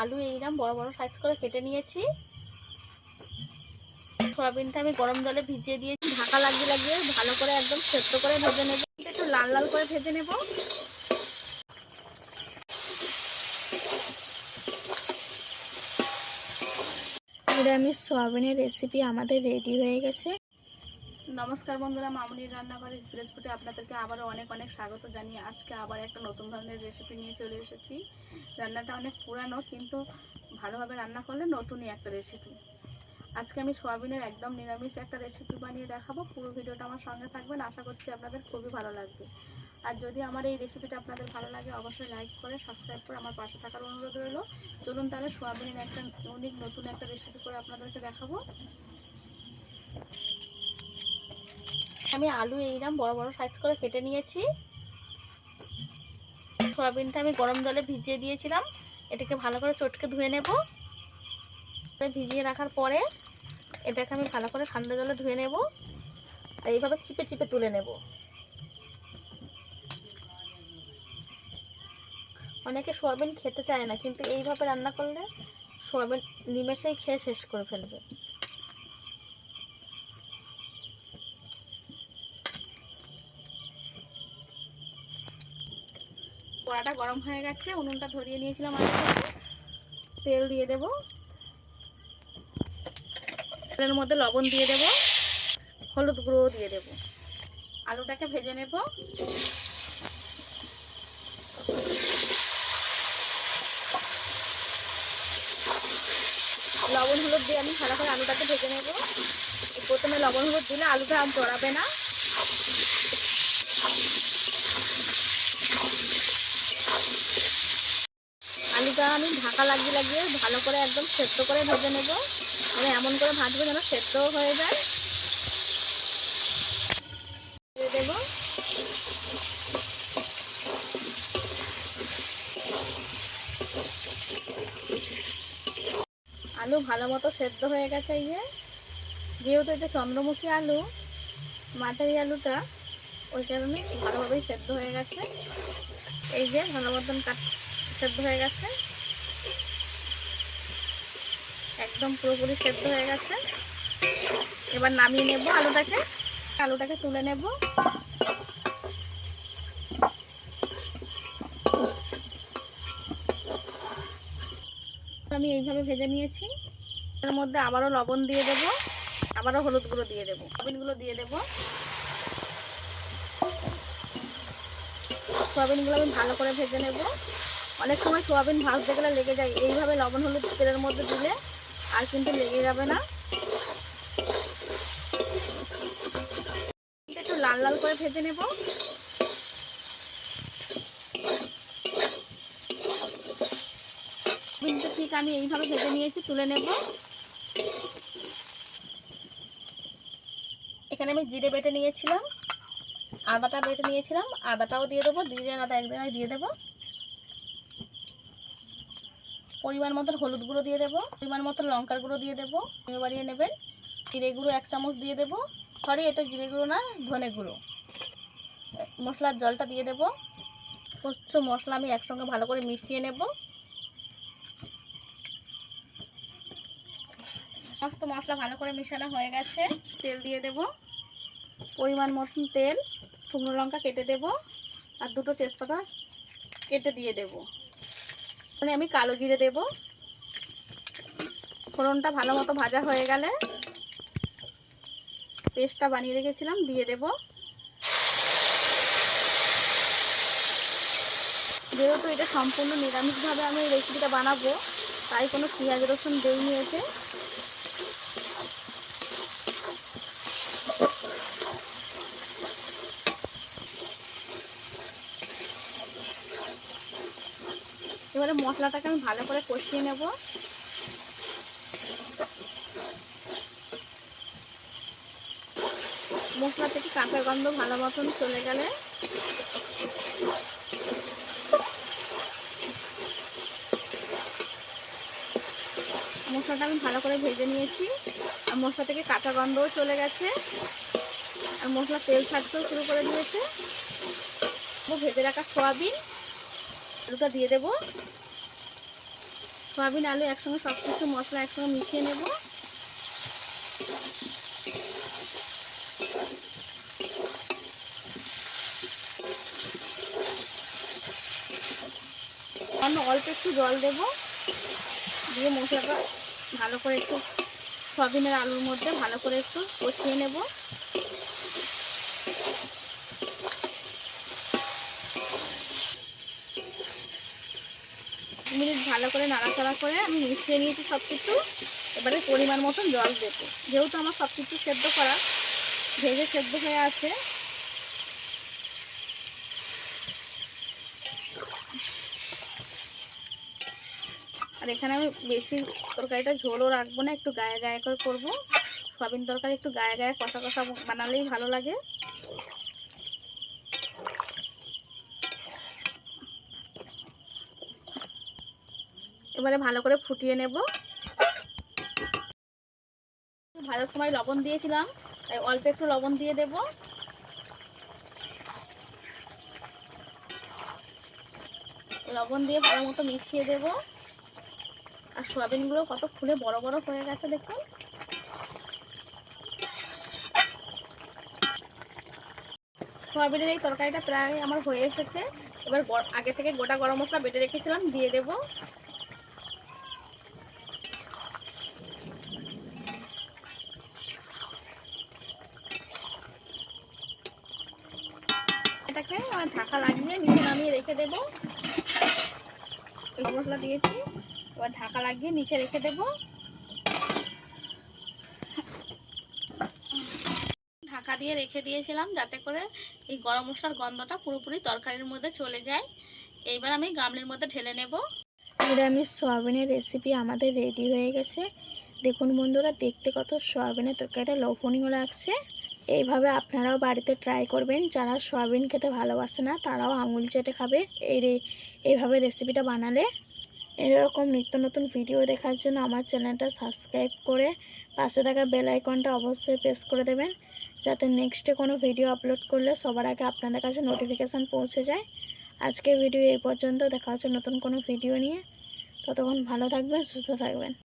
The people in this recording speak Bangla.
আলু এইরকম বড় বড় সাইজ করে কেটে নিয়েছি। সয়াবিনটা আমি গরম জলে ভিজিয়ে দিয়েছি, ঢাকা লাগিয়ে লাগিয়ে ভালো করে একদম সেদ্ধ করে ভেজে নেব। একটু লাল লাল করে ভেজে নেব। নিরামিষ সয়াবিনের রেসিপি আমাদের রেডি হয়ে গেছে। নমস্কার বন্ধুরা, মামুনির রান্নাঘরের ভিলেজ ফুডে আপনাদেরকে আবারও অনেক অনেক স্বাগত জানিয়ে আজকে আবার একটা নতুন ধরনের রেসিপি নিয়ে চলে এসেছি। রান্নাটা অনেক পুরানো, কিন্তু ভালোভাবে রান্না করলে নতুনই একটা রেসিপি। আজকে আমি সয়াবিনের একদম নিরামিষ একটা রেসিপি বানিয়ে দেখাবো। পুরো ভিডিওটা আমার সঙ্গে থাকবেন, আশা করছি আপনাদের খুবই ভালো লাগবে। আর যদি আমার এই রেসিপিটা আপনাদের ভালো লাগে অবশ্যই লাইক করে সাবস্ক্রাইব করে আমার পাশে থাকার অনুরোধ রইল। চলুন তাহলে সয়াবিনের একটা ইউনিক নতুন একটা রেসিপি করে আপনাদেরকে দেখাবো। আমি আলু এইরকম বড় বড় সাইজ করে কেটে নিয়েছি। সয়াবিনটা আমি গরম জলে ভিজিয়ে দিয়েছিলাম, এটাকে ভালো করে চটকে ধুয়ে নেব। ভিজিয়ে রাখার পরে এটাকে আমি ভালো করে ঠান্ডা জলে ধুয়ে নেব আর এইভাবে চিপে চিপে তুলে নেব। অনেকে সয়াবিন খেতে চায় না, কিন্তু এইভাবে রান্না করলে সয়াবিন নিমেষেই খেয়ে শেষ করে ফেলবে। কড়াটা গরম হয়ে গেছে, উনুনটা ধরিয়ে নিয়েছিলাম আগে থেকে। তেল দিয়ে দেব, তেলের মধ্যে লবণ দিয়ে দেব, হলুদ গুঁড়ো দিয়ে দেব। আলুটাকে ভেজে নেব। লবণ হলুদ দিয়ে আমি ভালো করে আলুটাকে ভেজে নেব। প্রথমে লবণ হলুদ দিলে আলুটা আর জড়াবে না। আলুটা আমি ঢাকা লাগিয়ে লাগিয়ে ভালো করে একদম সেদ্ধ করে ভেজে নেব। মানে এমন করে ভাজবো যেন সেদ্ধ হয়ে যায়। দিয়ে দেব। আলু ভালো মতো সেদ্ধ হয়ে গেছে। যেহেতু এটা চন্দ্রমুখী আলু, মাঝারি আলুটা, ওই কারণে ভালোভাবেই সেদ্ধ হয়ে গেছে। এই যে ভালো মতন সেদ্ধ হয়ে গেছে, একদম পুরোপুরি সেদ্ধ হয়ে গেছে। এবার নামিয়ে নেব আলুটাকে তুলে নেব। আমি এইভাবে ভেজে নিয়েছি। এর মধ্যে আবারও লবণ দিয়ে দেব, আবারও হলুদ গুঁড়ো দিয়ে দেবো, সয়াবিনগুলো দিয়ে দেবো। সয়াবিনগুলো আমি ভালো করে ভেজে নেব। অনেক সময় সয়াবিন ভাজতে গেলে লেগে যায়, এইভাবে লবণ হলুদ তেলের মধ্যে দিলে আর কিন্তু লেগে যাবে না। একটু লাল লাল করে ভেজে নেব। সয়াবিনটা ঠিক আমি এইভাবে ভেজে নিয়েছি, তুলে নেব। এখানে আমি জিরে বেটে নিয়েছিলাম, আদাটা বেটে নিয়েছিলাম, আদাটাও দিয়ে দেবো। জিরে আদা এক জায়গায় দিয়ে দেবো। পরিমাণ মতো হলুদ গুঁড়ো দিয়ে দেবো, পরিমাণ মতো লঙ্কার গুঁড়ো দিয়ে দেবো, বাড়িয়ে নেবেন। জিরে গুঁড়ো 1 চামচ দিয়ে দেবো। সরি, এটা জিরে গুঁড়ো না, ধনে গুঁড়ো। মশলার জলটা দিয়ে দেবো। কিছু মশলা আমি একসঙ্গে ভালো করে মিশিয়ে নেব। সমস্ত মশলা ভালো করে মিশানো হয়ে গেছে। তেল দিয়ে দেব, পরিমাণ মতন তেল। শুকনো লঙ্কা কেটে দেব আর 2টো তেজপাতা কেটে দিয়ে দেব। মানে আমি কালো জিরে দেব। ফোড়নটা ভালো মতো ভাজা হয়ে গেলে পেস্টটা বানিয়ে রেখেছিলাম দিয়ে দেব। যেহেতু এটা সম্পূর্ণ নিরামিষভাবে আমি এই রেসিপিটা বানাবো, তাই কোনো পেঁয়াজ রসুন দেইনি এতে। এবারে মশলাটাকে আমি ভালো করে কষিয়ে নেব। মশলা থেকে কাঁচা গন্ধ ভালো মতন চলে গেলে মশলাটা আমি ভালো করে ভেজে নিয়েছি আর মশলা থেকে কাঁচা গন্ধও চলে গেছে আর মশলা তেল ছাড়তেও শুরু করে দিয়েছে। ভেজে রাখা সয়াবিন আলুটা দিয়ে দেব। সয়াবিন আলু একসঙ্গে সব কিছু মশলা একসঙ্গে মিশিয়ে নেব। অল্প একটু জল দেব, দিয়ে মশলাটা ভালো করে একটু সয়াবিনের আলুর মধ্যে ভালো করে একটু কষিয়ে নেব। মিনিট ভালো করে নাড়াচাড়া করে আমি মিশিয়ে নিয়েছি সব কিছু। এবারে পরিমাণ মতন জল দেবো, যেহেতু আমার সব কিছু সেদ্ধ করা ভেজে সেদ্ধ হয়ে আছে। আর এখানে আমি বেশি তরকারিটা ঝোলও রাখবো না, একটু গায়ে গায়ে করে করবো। সয়াবিন তরকারি একটু গায়ে গায়ে কষা কষা বানালেই ভালো লাগে। এবারে ভালো করে ফুটিয়ে নেব। ভাজার সময় লবণ দিয়েছিলাম, তাই অল্প একটু লবণ দিয়ে দেব। লবণ দিয়ে ভালো মতো মিশিয়ে দেব। আর সয়াবিনগুলো কত ফুলে বড় বড় হয়ে গেছে দেখুন। সয়াবিনের এই তরকারিটা প্রায় আমার হয়ে এসেছে। এবার আগে থেকে গোটা গরম মশলা বেটে রেখেছিলাম দিয়ে দেব। এটাকে ঢাকা লাগিয়ে নিচে নামিয়ে রেখে দেব। গরম মশলা দিয়েছি, এবার ঢাকা লাগিয়ে নিচে রেখে দেব। ঢাকা দিয়ে রেখে দিয়েছিলাম যাতে করে এই গরম মশলার গন্ধটা পুরোপুরি তরকারির মধ্যে চলে যায়। এইবার আমি গামলির মধ্যে ঢেলে নেব। নিরামিষ সয়াবিনের রেসিপি আমাদের রেডি হয়ে গেছে। দেখুন বন্ধুরা, দেখতে কত সয়াবিনের তরকারিটা লোভনীয় লাগছে। এইভাবে আপনারাও বাড়িতে ট্রাই করবেন। যারা সয়াবিন খেতে ভালোবাসে না তারাও আঙুল চেটে খাবে এইভাবে রেসিপিটা বানালে। এরকম নিত্য নতুন ভিডিও দেখার জন্য আমার চ্যানেলটা সাবস্ক্রাইব করে পাশে থাকা বেল আইকনটা অবশ্যই প্রেস করে দেবেন, যাতে নেক্সটে কোনো ভিডিও আপলোড করলে সবার আগে আপনাদের কাছে নোটিফিকেশান পৌঁছে যায়। আজকের ভিডিও এই পর্যন্ত, দেখা হচ্ছে নতুন কোনো ভিডিও নিয়ে। ততক্ষণ ভালো থাকবেন, সুস্থ থাকবেন।